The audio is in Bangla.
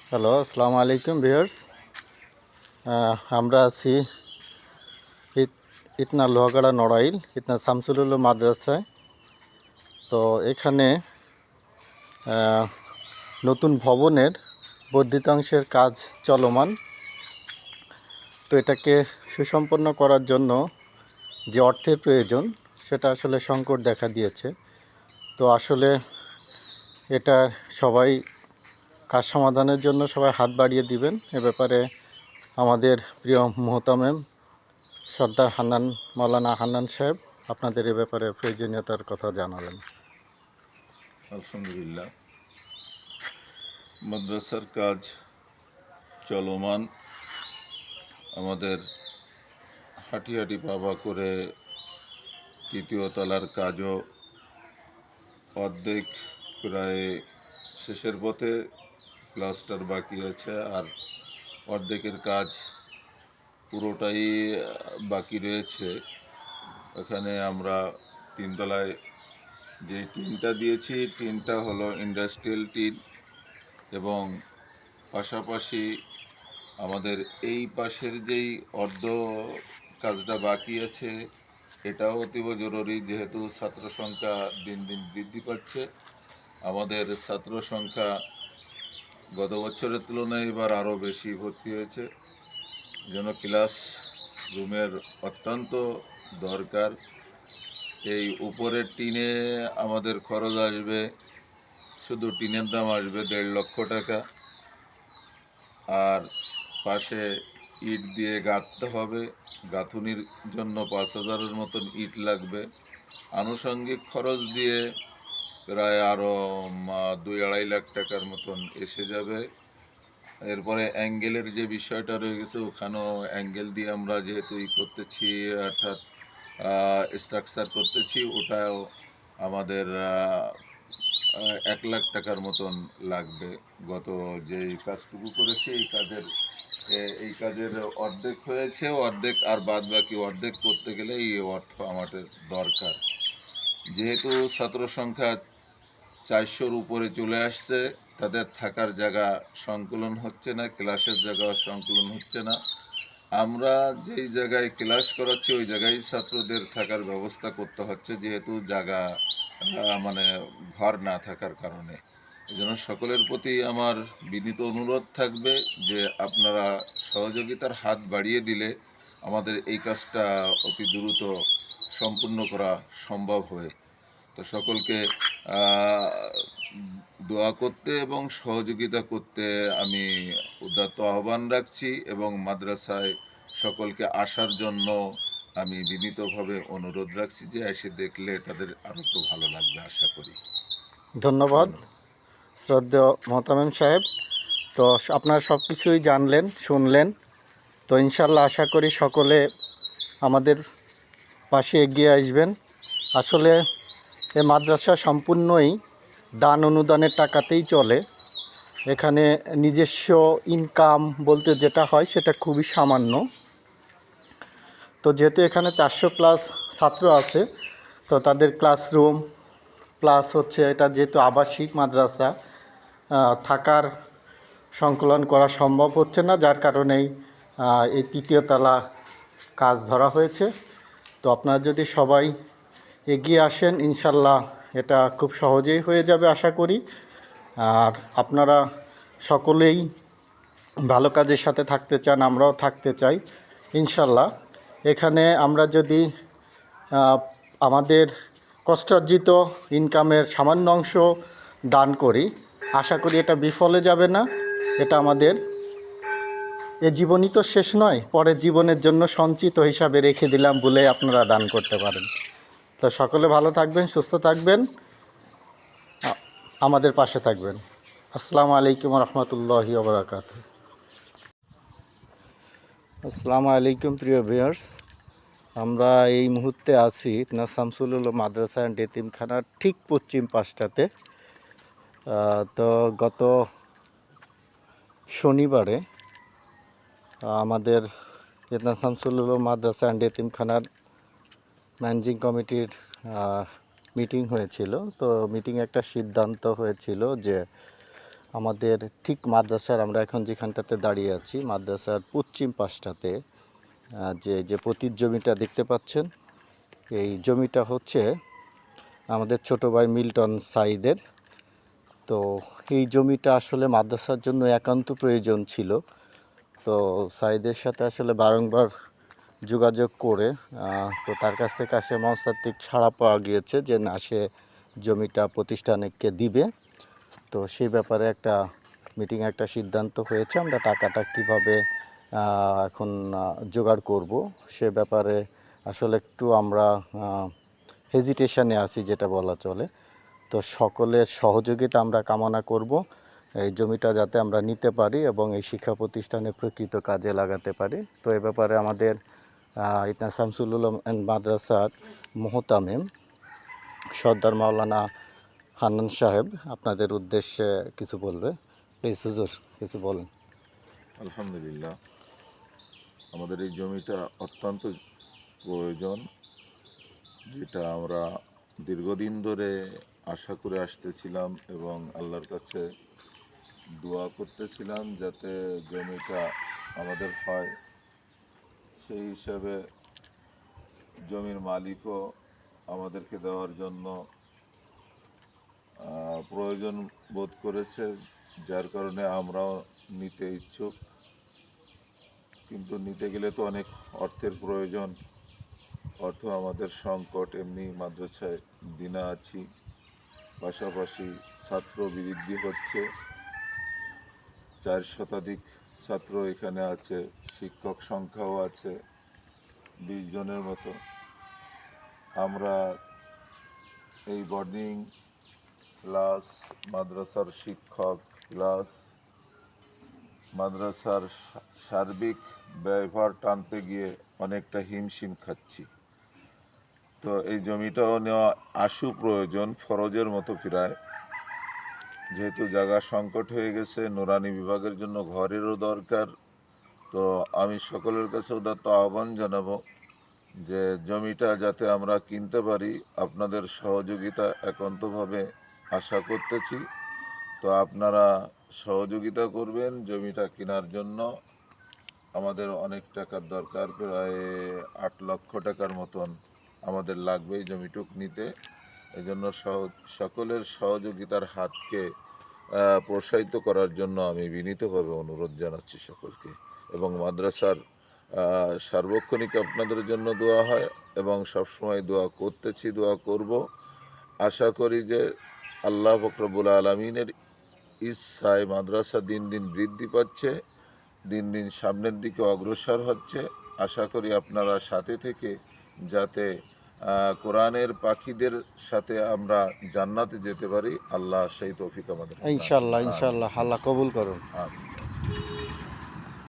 হ্যালো, আসসালামু আলাইকুম ভিউয়ার্স। আমরা আছি ইতনা লোহাগাড়া নড়াইল ইতনা শামসুল উলুম মাদ্রাসায়। তো এখানে নতুন ভবনের বর্ধিতাংশের কাজ চলমান। তো এটাকে সুসম্পন্ন করার জন্য যে অর্থের প্রয়োজন সেটা আসলে সংকট দেখা দিয়েছে। তো আসলে এটা সবাই কাজ সমাধানের জন্য সবাই হাত বাড়িয়ে দিবেন। এ ব্যাপারে আমাদের প্রিয় মোহতামেম সর্দার মাওলানা হান্নান সাহেব আপনাদের এ ব্যাপারে প্রয়োজনীয়তার কথা জানালেন। আলহামদুলিল্লাহ, মাদ্রাসার কাজ চলমান। আমাদের হাঁটি হাঁটি পাবা করে তৃতীয় তলার কাজও অর্ধেক প্রায় শেষের পথে, প্লাস্টার বাকি আছে, আর অর্ধেকের কাজ পুরোটাই বাকি রয়েছে। এখানে আমরা তিনতলায় যে টিনটা দিয়েছি, টিনটা হলো ইন্ডাস্ট্রিয়াল টিন, এবং পাশাপাশি আমাদের এই পাশের যেই অর্ধ কাজটা বাকি আছে এটাও অতীব জরুরি, যেহেতু ছাত্র সংখ্যা দিন দিন বৃদ্ধি পাচ্ছে। আমাদের ছাত্র সংখ্যা গত বছরের তুলনায় এবার আরও বেশি ভর্তি হয়েছে, যেন ক্লাস রুমের অত্যন্ত দরকার। এই উপরের টিনে আমাদের খরচ আসবে, শুধু টিনের দাম আসবে 1.5 লক্ষ টাকা, আর পাশে ইট দিয়ে গাঁথতে হবে। গাঁথুনির জন্য 5,000-এর মতন ইট লাগবে। আনুষঙ্গিক খরচ দিয়ে প্রায় আরও 2-2.5 লাখ টাকার মতন এসে যাবে। এরপরে অ্যাঙ্গেলের যে বিষয়টা রয়ে গেছে, ওখানেও অ্যাঙ্গেল দিয়ে আমরা যেহেতু করতেছি, অর্থাৎ স্ট্রাকচার করতেছি, ওটাও আমাদের 1 লাখ টাকার মতন লাগবে। গত যে কাজটুকু করেছি এই কাজের অর্ধেক হয়েছে, অর্ধেক আর বাদ বাকি অর্ধেক করতে গেলে এই অর্থ আমাদের দরকার। যেহেতু ছাত্র সংখ্যা 400-র উপরে চলে আসছে, তাদের থাকার জায়গা সংকুলন হচ্ছে না, ক্লাসের জায়গা সংকুলন হচ্ছে না। আমরা যেই জায়গায় ক্লাস করাচ্ছি ওই জায়গায় ছাত্রদের থাকার ব্যবস্থা করতে হচ্ছে, যেহেতু জায়গা মানে ঘর না থাকার কারণে। এই জন্য সকলের প্রতি আমার বিনীত অনুরোধ থাকবে যে আপনারা সহযোগিতার হাত বাড়িয়ে দিলে আমাদের এই কাজটা অতি দ্রুত সম্পূর্ণ করা সম্ভব হয়। তো সকলকে দোয়া করতে এবং সহযোগিতা করতে আমি উদাত্ত আহ্বান রাখছি, এবং মাদ্রাসায় সকলকে আসার জন্য আমি বিনীতভাবে অনুরোধ রাখছি যে এসে দেখলে তাদের আরও একটু ভালো লাগবে, আশা করি। ধন্যবাদ শ্রদ্ধেয় মোহতামেম সাহেব। তো আপনারা সব কিছুই জানলেন, শুনলেন। তো ইনশাল্লাহ আশা করি সকলে আমাদের পাশে এগিয়ে আসবেন। আসলে এ মাদ্রাসা সম্পূর্ণই দান অনুদানের টাকাতেই চলে। এখানে নিজস্ব ইনকাম বলতে যেটা হয় সেটা খুবই সামান্য। তো যেহেতু এখানে 400+ ছাত্র আছে, তো তাদের ক্লাসরুম প্লাস হচ্ছে এটা যেহেতু আবাসিক মাদ্রাসা, থাকার সংকলন করা সম্ভব হচ্ছে না, যার কারণেই এই তৃতীয় তলা কাজ ধরা হয়েছে। তো আপনারা যদি সবাই এগিয়ে আসেন ইনশাল্লাহ এটা খুব সহজেই হয়ে যাবে আশা করি। আর আপনারা সকলেই ভালো কাজের সাথে থাকতে চান, আমরাও থাকতে চাই ইনশাল্লাহ। এখানে আমরা যদি আমাদের কষ্টার্জিত ইনকামের সামান্য অংশ দান করি, আশা করি এটা বিফলে যাবে না। এটা আমাদের এ জীবনই তো শেষ নয়, পরের জীবনের জন্য সঞ্চিত হিসাবে রেখে দিলাম বলে আপনারা দান করতে পারেন। তো সকলে ভালো থাকবেন, সুস্থ থাকবেন, আমাদের পাশে থাকবেন। আসসালামু আলাইকুম রহমতুল্লাহি ওয়া বারাকাতুহু। আসসালামু আলাইকুম প্রিয় ভিউয়ার্স। আমরা এই মুহূর্তে আছি শামসুল উলুম মাদ্রাসা অ্যান্ড এতিমখানার ঠিক পশ্চিম পাশটাতে। তো গত শনিবারে আমাদের শামসুল উলুম মাদ্রাসা অ্যান্ড এতিমখানার ম্যানেজিং কমিটির মিটিং হয়েছিল। তো মিটিংয়ে একটা সিদ্ধান্ত হয়েছিল যে আমাদের ঠিক মাদ্রাসার, আমরা এখন যেখানটাতে দাঁড়িয়ে আছি, মাদ্রাসার পশ্চিম পাশটাতে যে পতির জমিটা দেখতে পাচ্ছেন, এই জমিটা হচ্ছে আমাদের ছোট ভাই মিল্টন সাইদের। তো এই জমিটা আসলে মাদ্রাসার জন্য একান্ত প্রয়োজন ছিল। তো সাইদের সাথে আসলে বারংবার যোগাযোগ করে তো তার কাছ থেকে আসে মনস্তাত্ত্বিক ছাড়া পাওয়া গিয়েছে যে না, সে জমিটা প্রতিষ্ঠানকে দিবে। তো সেই ব্যাপারে একটা মিটিংয়ে একটা সিদ্ধান্ত হয়েছে, আমরা টাকাটা কীভাবে এখন জোগাড় করব সে ব্যাপারে আসলে একটু আমরা হেজিটেশনে আছি, যেটা বলা চলে। তো সকলের সহযোগিতা আমরা কামনা করব এই জমিটা যাতে আমরা নিতে পারি এবং এই শিক্ষা প্রতিষ্ঠানে প্রকৃত কাজে লাগাতে পারি। তো এ ব্যাপারে আমাদের ইতনা শামসুল উলুম অ্যান্ড মাদ্রাসার মোহতামিম সর্দার মাওলানা হান্নান সাহেব আপনাদের উদ্দেশ্যে কিছু বলবে। প্লিজ হুজুর কিছু বলেন। আলহামদুলিল্লাহ, আমাদের এই জমিটা অত্যন্ত প্রয়োজন, যেটা আমরা দীর্ঘদিন ধরে আশা করে আসতেছিলাম এবং আল্লাহর কাছে দোয়া করতেছিলাম যাতে জমিটা আমাদের হয়। সেই হিসাবে জমির মালিকও আমাদেরকে দেওয়ার জন্য প্রয়োজন বোধ করেছে, যার কারণে আমরাও নিতে ইচ্ছুক। কিন্তু নিতে গেলে তো অনেক অর্থের প্রয়োজন, অর্থ আমাদের সংকট, এমনি মাদ্রাসায় দিনা আছি, পাশাপাশি ছাত্র বৃদ্ধি হচ্ছে, 4 শতাধিক ছাত্র এখানে আছে, শিক্ষক সংখ্যাও আছে 20 জনের মতো। আমরা এই বোর্ডিং প্লাস মাদ্রাসার শিক্ষক প্লাস মাদ্রাসার সার্বিক ব্যয়ভার টানতে গিয়ে অনেকটা হিমশিম খাচ্ছি। তো এই জমিটাও নেওয়া আশু প্রয়োজন, ফরজের মতো প্রায়, যেহেতু জায়গা সংকট হয়ে গেছে। নুরানি বিভাগের জন্য ঘরেরও দরকার। তো আমি সকলের কাছে উদাত্ত আহ্বান জানাবো যে জমিটা যাতে আমরা কিনতে পারি, আপনাদের সহযোগিতা একান্তভাবে আশা করতেছি। তো আপনারা সহযোগিতা করবেন জমিটা কেনার জন্য। আমাদের অনেক টাকার দরকার, প্রায় 8 লক্ষ টাকার মতন আমাদের লাগবে এই জমিটুক নিতে। এজন্য সকলের সহযোগিতার হাতকে প্রসারিত করার জন্য আমি বিনীতভাবে অনুরোধ জানাচ্ছি সকলকে। এবং মাদ্রাসার সার্বক্ষণিক আপনাদের জন্য দোয়া হয় এবং সবসময় দোয়া করতেছি, দোয়া করব। আশা করি যে আল্লাহ পাক রব্বুল আলামিনের ইচ্ছায় মাদ্রাসা দিন দিন বৃদ্ধি পাচ্ছে, দিন দিন সামনের দিকে অগ্রসর হচ্ছে। আশা করি আপনারা সাথে থেকে যাতে কোরআনের পাখিদের সাথে আমরা জান্নাতে যেতে পারি, আল্লাহ সেই তৌফিক আমাদের। ইনশাল্লাহ ইনশাল্লাহ, আল্লাহ কবুল করুন।